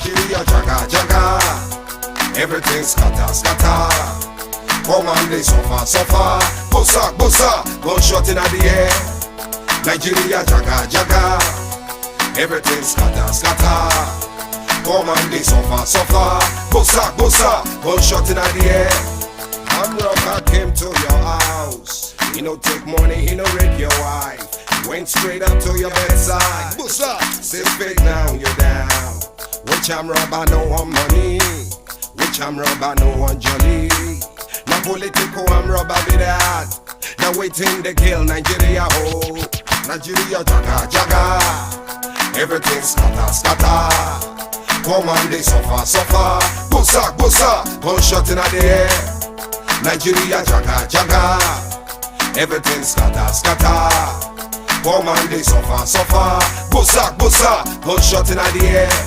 Nigeria jaga jaga. Everything scatter scatter. Come on, they suffer suffer. Bossa bossa, gunshot in the air. Nigeria jaga jaga. Everything scatter scatter. Come on, they suffer suffer. Bossa bossa, gunshot in the air. I'm rocker came to your house. He no take money, he no rape your wife. Went straight up to your bedside. Bossa, say fake now you're down. Which I'm robber, no one money. Which I'm robber, no one jolly. Now political, I'm robber be that. Now waiting to kill Nigeria whole. Nigeria jaga jaga. Everything scatter scatter. Come on, they suffer suffer. Bossa bossa, gunshot in the air. Nigeria jaga jaga. Everything scatter scatter. Come on, they suffer suffer. Bossa bossa, gunshot in the air.